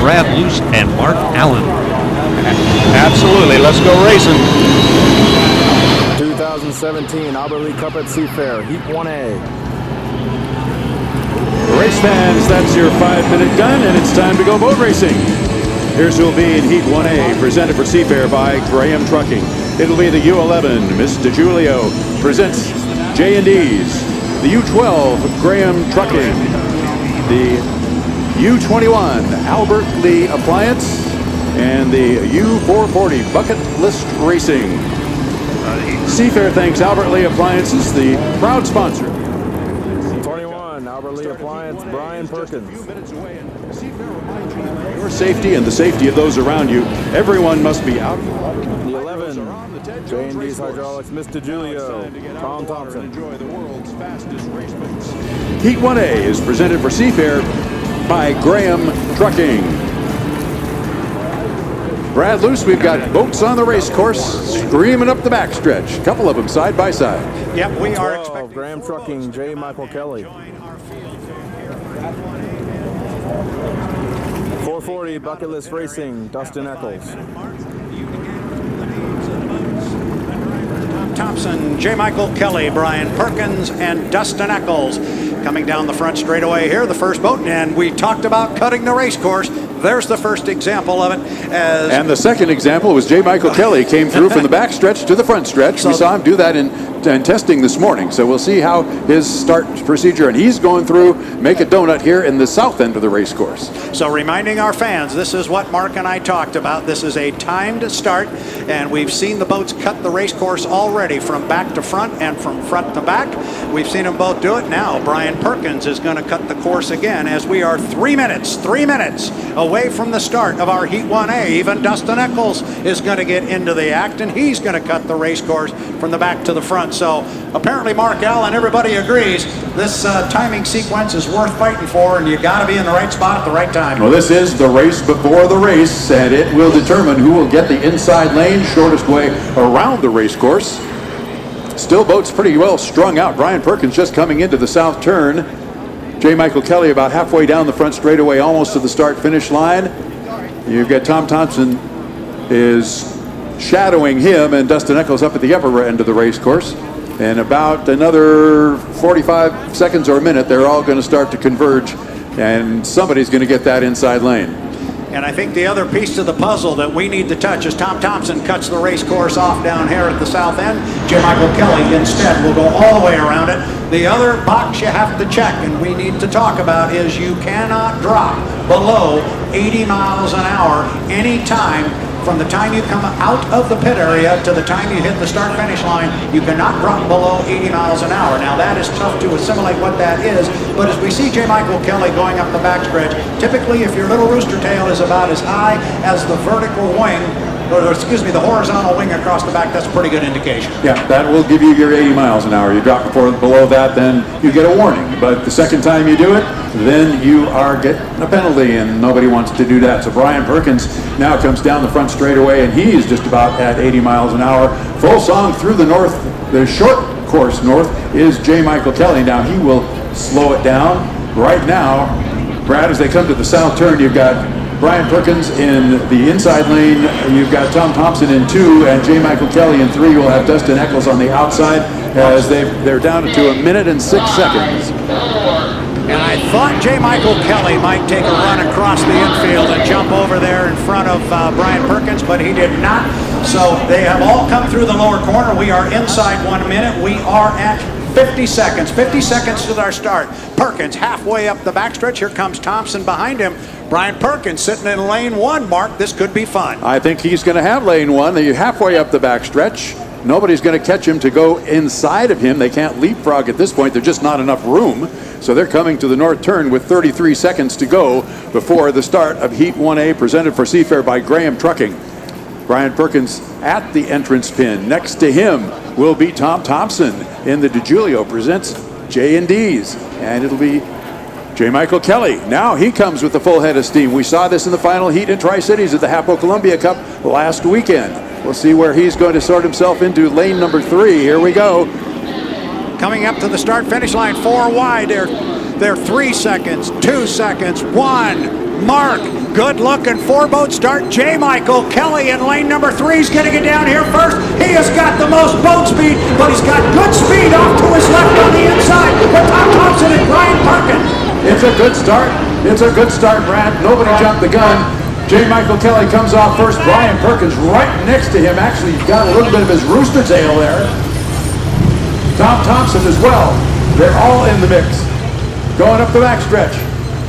Brad Luce and Mark Allen. Absolutely. Let's go racing. 2017 Albert Lee Cup at Seafair, Heat 1A. Race fans, that's your 5-minute gun, and it's time to go boat racing. Here's who will be in Heat 1A, presented for Seafair by Graham Trucking. It'll be the U11, Miss DiGiulio, presents J&D's. The U12, Graham Trucking. The U21, Albert Lee Appliance. And the U440, Bucket List Racing. Seafair thanks Albert Lee Appliances, the proud sponsor. 21, Albert Lee Appliance, Brian Perkins. Your safety and the safety of those around you. Everyone must be out. The 11, J&D's Hydraulics, Miss DiGiulio, Tom Thompson. Heat 1A is presented for Seafair by Graham Trucking. Brad Luce, we've got boats on the race course screaming up the backstretch. A couple of them side by side. Yep, we are 12, expecting Graham Trucking, J. Michael Kelly. 440 Bucket List Racing, Dustin Eccles. Thompson, J. Michael Kelly, Brian Perkins, and Dustin Eccles coming down the front straightaway here, the first boat, and we talked about cutting the race course. There's the first example of it. And the second example was J. Michael Kelly came through from the back stretch to the front stretch. We saw him do that in testing this morning. So we'll see how his start procedure, and he's going through Make a Donut here in the south end of the race course. So reminding our fans, this is what Mark and I talked about. This is a timed start, and we've seen the boats cut the race course already from back to front and from front to back. We've seen them both do it. Now Brian Perkins is going to cut the course again as we are 3 minutes away from the start of our Heat 1A. Even Dustin Eccles is going to get into the act, and he's going to cut the race course from the back to the front. So apparently Mark Allen, everybody agrees this timing sequence is worth fighting for, and you got to be in the right spot at the right time. Well, this is the race before the race, and it will determine who will get the inside lane, shortest way around the race course. Still boats pretty well strung out. Brian Perkins just coming into the south turn. J. Michael Kelly about halfway down the front straightaway, almost to the start-finish line. You've got Tom Thompson is shadowing him, and Dustin Eccles up at the upper end of the race course. And about another 45 seconds or a minute, they're all going to start to converge, and somebody's going to get that inside lane. And I think the other piece to the puzzle that we need to touch is Tom Thompson cuts the race course off down here at the south end. J. Michael Kelly instead will go all the way around it. The other box you have to check, and we need to talk about, is you cannot drop below 80 miles an hour anytime from the time you come out of the pit area to the time you hit the start-finish line. You cannot drop below 80 miles an hour. Now that is tough to assimilate what that is, but as we see J. Michael Kelly going up the backstretch, typically if your little rooster tail is about as high as the vertical wing, or excuse me, the horizontal wing across the back, that's a pretty good indication. Yeah, that will give you your 80 miles an hour. You drop below that, then you get a warning. But the second time you do it, then you are getting a penalty, and nobody wants to do that. So Brian Perkins now comes down the front straightaway, and he is just about at 80 miles an hour. Full song through the north. The short course north is J. Michael Kelly. Now he will slow it down. Right now, Brad, as they come to the south turn, you've got Brian Perkins in the inside lane. You've got Tom Thompson in 2 and J. Michael Kelly in 3. You'll have Dustin Eccles on the outside as they're down to 1 minute and 6 seconds. And I thought J. Michael Kelly might take a run across the infield and jump over there in front of Brian Perkins, but he did not. So they have all come through the lower corner. We are inside 1 minute. We are at 50 seconds. 50 seconds to our start. Perkins halfway up the backstretch. Here comes Thompson behind him. Brian Perkins sitting in lane 1. Mark, this could be fun. I think he's going to have lane 1. They're halfway up the backstretch. Nobody's going to catch him to go inside of him. They can't leapfrog at this point. There's just not enough room. So they're coming to the north turn with 33 seconds to go before the start of Heat 1A, presented for Seafair by Graham Trucking. Brian Perkins at the entrance pin. Next to him will be Tom Thompson in the DiGiulio presents J&D's. And it'll be J. Michael Kelly. Now he comes with the full head of steam. We saw this in the final heat in Tri-Cities at the Hapo Columbia Cup last weekend. We'll see where he's going to sort himself into lane number 3. Here we go. Coming up to the start-finish line, 4 wide. They're 3 seconds, 2 seconds, 1. Mark, good looking 4-boat start. J. Michael Kelly in lane number 3 is getting it down here first. He has got the most boat speed, but he's got good speed off to his left on the inside with Tom Thompson and Brian Perkins. It's a good start. It's a good start, Brad. Nobody jumped the gun. J. Michael Kelly comes off first. Brian Perkins right next to him. Actually, got a little bit of his rooster tail there. Tom Thompson as well. They're all in the mix. Going up the backstretch.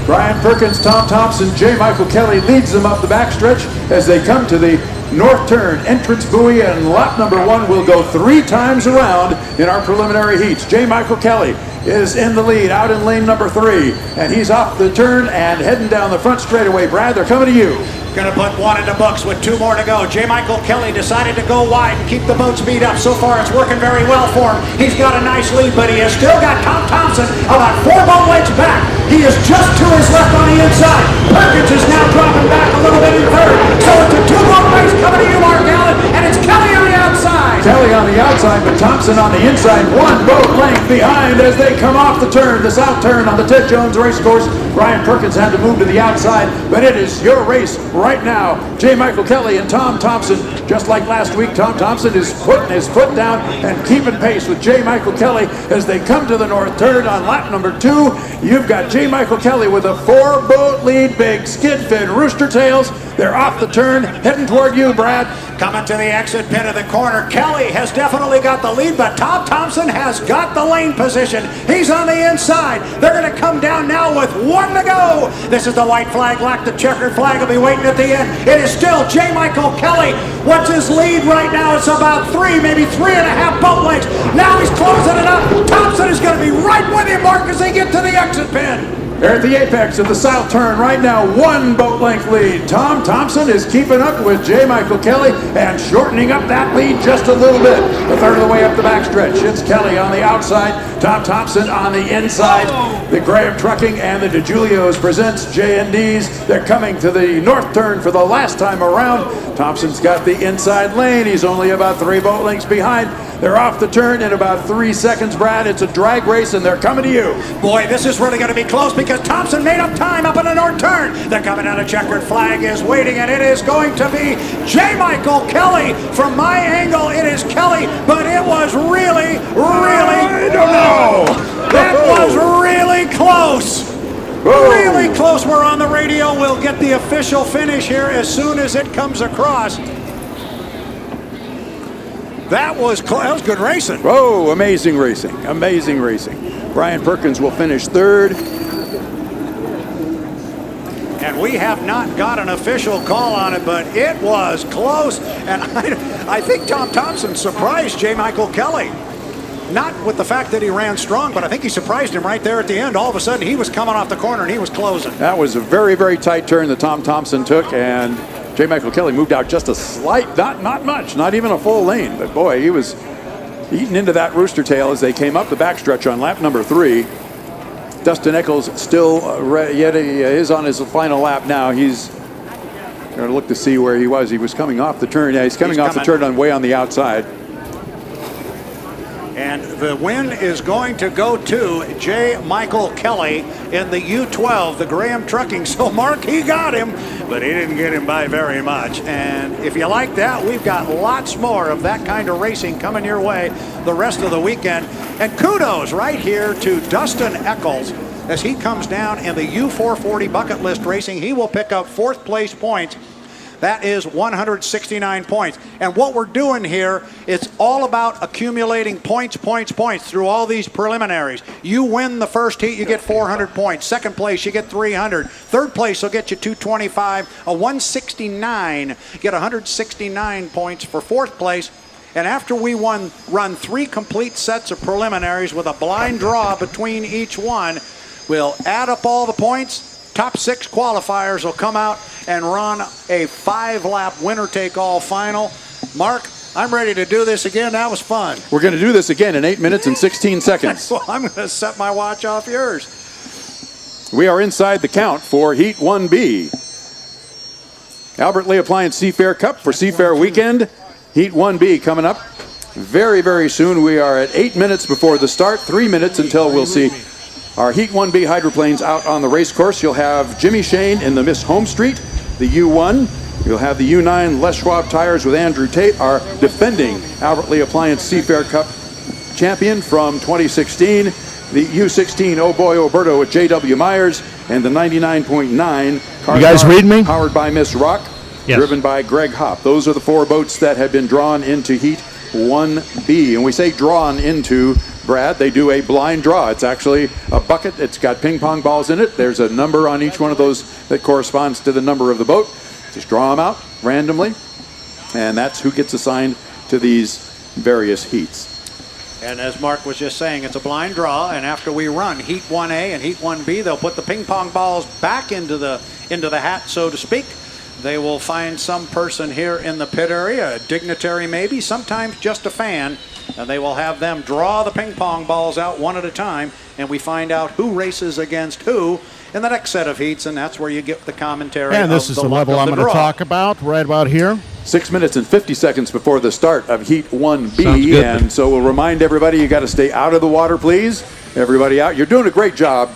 Brian Perkins, Tom Thompson, J. Michael Kelly leads them up the backstretch as they come to the north turn. Entrance buoy and lap number 1 will go 3 times around in our preliminary heats. J. Michael Kelly is in the lead out in lane number 3, and he's off the turn and heading down the front straightaway. Brad, they're coming to you. Going to put 1 in the books with 2 more to go. J. Michael Kelly decided to go wide and keep the boat speed up. So far, it's working very well for him. He's got a nice lead, but he has still got Tom Thompson about 4 boat lengths back. He is just to his left on the inside. Perkins is now dropping back a little bit in third. So it's a 2 boat race coming to you, Mark Allen, and it's Kelly on the outside. Kelly on the outside, but Thompson on the inside. 1 boat length behind as they come off the turn, the south turn on the Ted Jones race course. Brian Perkins had to move to the outside, but it is your race right now. J. Michael Kelly and Tom Thompson, just like last week, Tom Thompson is putting his foot down and keeping pace with J. Michael Kelly as they come to the north turn on lap number 2. You've got J. Michael Kelly with a 4-boat lead, big skid fin rooster tails. They're off the turn, heading toward you, Brad. Coming to the exit pit of the corner. Kelly has definitely got the lead, but Tom Thompson has got the lane position. He's on the inside. They're going to come down now with 1 to go. This is the white flag, like the checkered flag will be waiting at the end. It is still J. Michael Kelly. What's his lead right now? It's about 3, maybe 3.5 boat lengths. Now he's closing it up. Thompson is going to be right with him, Mark, as they get to the exit pin. They're at the apex of the south turn right now, 1 boat length lead. Tom Thompson is keeping up with J. Michael Kelly and shortening up that lead just a little bit. A third of the way up the backstretch. It's Kelly on the outside, Tom Thompson on the inside. The Graham Trucking and the DeJulios presents J&Ds. They're coming to the north turn for the last time around. Thompson's got the inside lane. He's only about 3 boat lengths behind. They're off the turn in about 3 seconds, Brad. It's a drag race, and they're coming to you. Boy, this is really going to be close because Thompson made up time up in the north turn. They're coming down. A checkered flag is waiting, and it is going to be J. Michael Kelly. From my angle, it is Kelly, but it was really, I don't know. That was really close. Whoa. Really close. We're on the radio. We'll get the official finish here as soon as it comes across. That was good racing. Whoa, amazing racing. Amazing racing. Brian Perkins will finish 3rd. And we have not got an official call on it, but it was close. And I think Tom Thompson surprised J. Michael Kelly. Not with the fact that he ran strong, but I think he surprised him right there at the end. All of a sudden, he was coming off the corner and he was closing. That was a very, very tight turn that Tom Thompson took, and J. Michael Kelly moved out just a slight, not much, not even a full lane. But boy, he was eating into that rooster tail as they came up the backstretch on lap number 3. Dustin Eccles still yet is on his final lap now. He's going to look to see where he was. He was coming off the turn. Yeah, he's coming off the turn way on the outside. And the win is going to go to J. Michael Kelly in the U12, the Graham Trucking. So, Mark, he got him, but he didn't get him by very much. And if you like that, we've got lots more of that kind of racing coming your way the rest of the weekend. And kudos right here to Dustin Eccles as he comes down in the U440 bucket list racing. He will pick up 4th place points. That is 169 points. And what we're doing here, it's all about accumulating points through all these preliminaries. You win the first heat, you get 400 points. Second place, you get 300. Third place will get you 225. A 169, get 169 points for 4th place. And after we run 3 complete sets of preliminaries with a blind draw between each one, we'll add up all the points. Top 6 qualifiers will come out and run a 5-lap winner-take-all final. Mark, I'm ready to do this again. That was fun. We're going to do this again in 8 minutes and 16 seconds. Well, I'm going to set my watch off yours. We are inside the count for Heat 1B. Albert Lee Appliance Seafair Cup for Seafair Weekend. Heat 1B coming up very, very soon. We are at 8 minutes before the start, 3 minutes until we'll see Our Heat 1B hydroplanes out on the race course. You'll have Jimmy Shane in the Miss Home Street, the U1. You'll have the U9 Les Schwab tires with Andrew Tate, our defending Albert Lee Appliance Seafair Cup champion from 2016. The U16 Oh Boy Oberto with J.W. Myers, and the 99.9 car. You guys read me? Powered by Miss Rock, Yes. driven by Greg Hopp. Those are the 4 boats that have been drawn into Heat 1B. And we say drawn into, Brad, they do a blind draw. It's actually a bucket. It's got ping pong balls in it. There's a number on each one of those that corresponds to the number of the boat. Just draw them out randomly, and that's who gets assigned to these various heats. And as Mark was just saying, it's a blind draw, and after we run Heat 1A and Heat 1B, they'll put the ping pong balls back into the hat, so to speak. They will find some person here in the pit area, a dignitary maybe, sometimes just a fan, and they will have them draw the ping pong balls out one at a time, and we find out who races against who in the next set of heats, and that's where you get the commentary. And this is the level I'm going to talk about right about here. 6 minutes and 50 seconds before the start of Heat 1B. Sounds good. And so we'll remind everybody, you got to stay out of the water, please. Everybody out. You're doing a great job.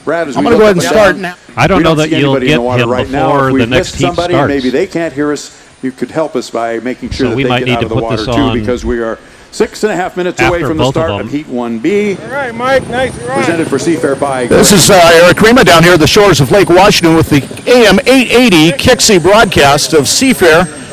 Brad, as I'm we going to go ahead look and up start down, now. I don't we know see that you'll anybody in get the water him right now. before If we the next missed heat somebody, starts. maybe they can't hear us. You could help us by making sure So that we they might get need out to of the put water this too, on because we are 6.5 minutes away after from the both of start them. of Heat 1B. All right, Mike, nice run. Presented for Seafair by This is Eric Rima down here at the shores of Lake Washington with the AM 880 Kixie broadcast of Seafair.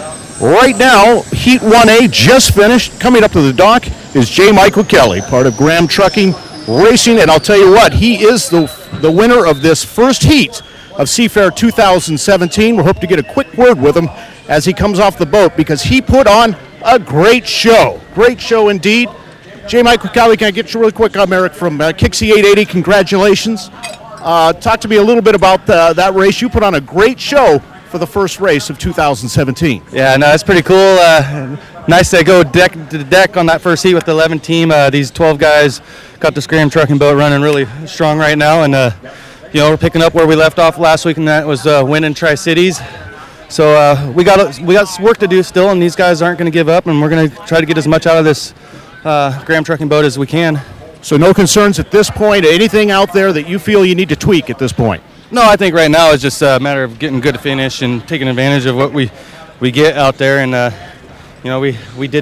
Right now, Heat 1A just finished. Coming up to the dock is J. Michael Kelly, part of Graham Trucking Racing. And I'll tell you what, he is the winner of this first heat of Seafair 2017. We'll hope to get a quick word with him as he comes off the boat, because he put on a great show. Great show indeed. J. Michael Kelly, can I get you really quick? I'm Eric from Kixie 880. Congratulations. Talk to me a little bit about that race. You put on a great show for the first race of 2017. Yeah, no, it's pretty cool. Nice to go deck to deck on that first heat with the 11 team. These 12 guys got the Graham Trucking boat running really strong right now, and we're picking up where we left off last week, and that was winning Tri-Cities. So we got work to do still, and these guys aren't going to give up, and we're going to try to get as much out of this Graham Trucking boat as we can. So no concerns at this point. Anything out there that you feel you need to tweak at this point? No, I think right now it's just a matter of getting good finish and taking advantage of what we get out there, and we did